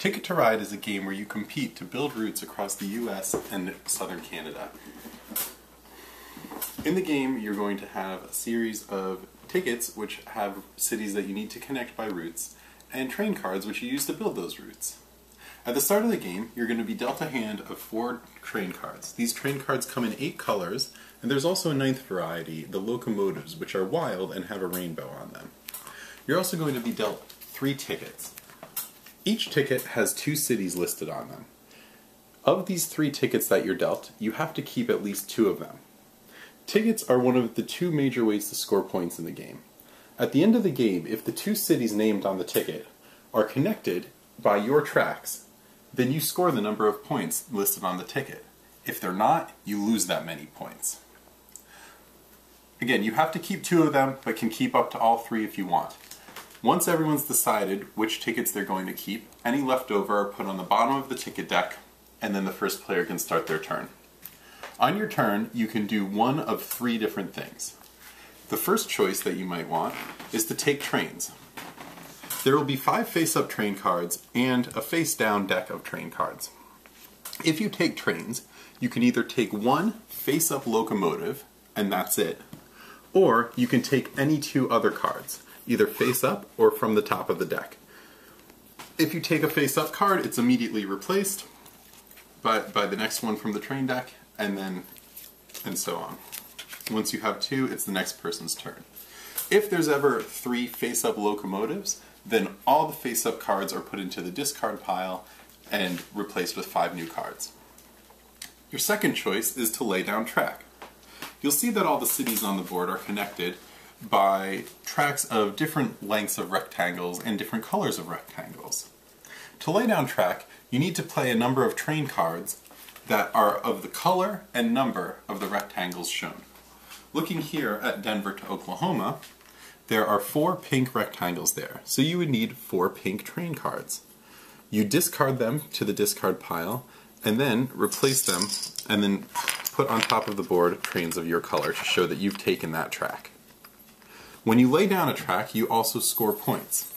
Ticket to Ride is a game where you compete to build routes across the US and southern Canada. In the game, you're going to have a series of tickets which have cities that you need to connect by routes, and train cards which you use to build those routes. At the start of the game, you're going to be dealt a hand of 4 train cards. These train cards come in 8 colors, and there's also a 9th variety, the locomotives, which are wild and have a rainbow on them. You're also going to be dealt 3 tickets. Each ticket has 2 cities listed on them. Of these 3 tickets that you're dealt, you have to keep at least 2 of them. Tickets are one of the 2 major ways to score points in the game. At the end of the game, if the 2 cities named on the ticket are connected by your tracks, then you score the number of points listed on the ticket. If they're not, you lose that many points. Again, you have to keep 2 of them, but can keep up to all 3 if you want. Once everyone's decided which tickets they're going to keep, any left over are put on the bottom of the ticket deck, and then the first player can start their turn. On your turn, you can do one of 3 different things. The first choice that you might want is to take trains. There will be 5 face-up train cards and a face-down deck of train cards. If you take trains, you can either take 1 face-up locomotive, and that's it, or you can take any 2 other cards, either face-up or from the top of the deck. If you take a face-up card, it's immediately replaced by the next one from the train deck, and so on. Once you have 2, it's the next person's turn. If there's ever 3 face-up locomotives, then all the face-up cards are put into the discard pile and replaced with 5 new cards. Your second choice is to lay down track. You'll see that all the cities on the board are connected by tracks of different lengths of rectangles and different colors of rectangles. To lay down track, you need to play a number of train cards that are of the color and number of the rectangles shown. Looking here at Denver to Oklahoma, there are 4 pink rectangles there, so you would need 4 pink train cards. You discard them to the discard pile, and then replace them, and then put on top of the board trains of your color to show that you've taken that track. When you lay down a track, you also score points.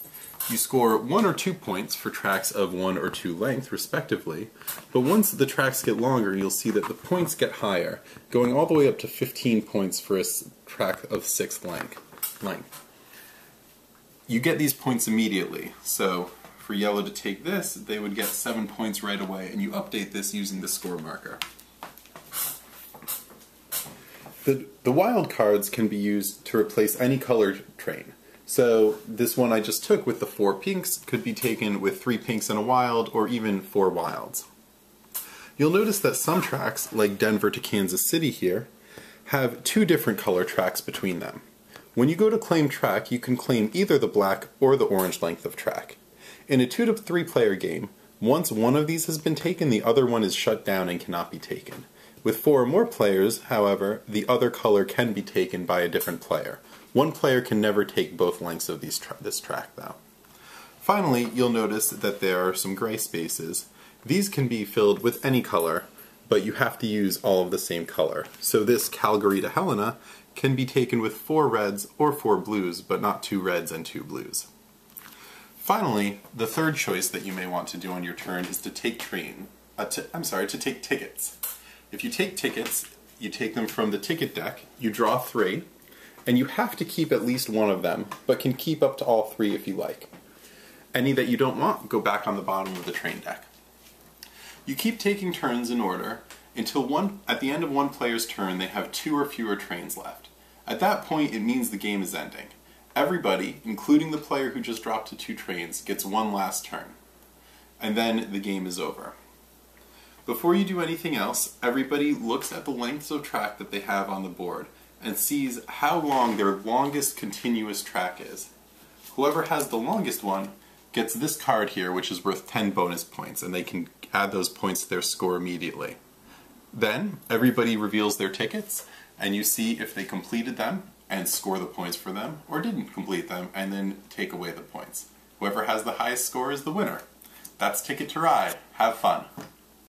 You score 1 or 2 points for tracks of 1 or 2 length, respectively, but once the tracks get longer, you'll see that the points get higher, going all the way up to 15 points for a track of 6 length. You get these points immediately, so for yellow to take this, they would get 7 points right away, and you update this using the score marker. The wild cards can be used to replace any colored train. So this one I just took with the 4 pinks could be taken with 3 pinks and a wild, or even 4 wilds. You'll notice that some tracks, like Denver to Kansas City here, have 2 different color tracks between them. When you go to claim track, you can claim either the black or the orange length of track. In a 2 to 3 player game, once one of these has been taken, the other one is shut down and cannot be taken. With 4 or more players, however, the other color can be taken by a different player. One player can never take both lengths of this track, though. Finally, you'll notice that there are some gray spaces. These can be filled with any color, but you have to use all of the same color. So this Calgary to Helena can be taken with 4 reds or 4 blues, but not 2 reds and 2 blues. Finally, the third choice that you may want to do on your turn is to take to take tickets. If you take tickets, you take them from the ticket deck, you draw 3, and you have to keep at least 1 of them, but can keep up to all 3 if you like. Any that you don't want go back on the bottom of the train deck. You keep taking turns in order until at the end of one player's turn they have 2 or fewer trains left. At that point it means the game is ending. Everybody, including the player who just dropped to 2 trains, gets 1 last turn. And then the game is over. Before you do anything else, everybody looks at the lengths of track that they have on the board and sees how long their longest continuous track is. Whoever has the longest one gets this card here, which is worth 10 bonus points, and they can add those points to their score immediately. Then, everybody reveals their tickets, and you see if they completed them and score the points for them, or didn't complete them and then take away the points. Whoever has the highest score is the winner. That's Ticket to Ride. Have fun.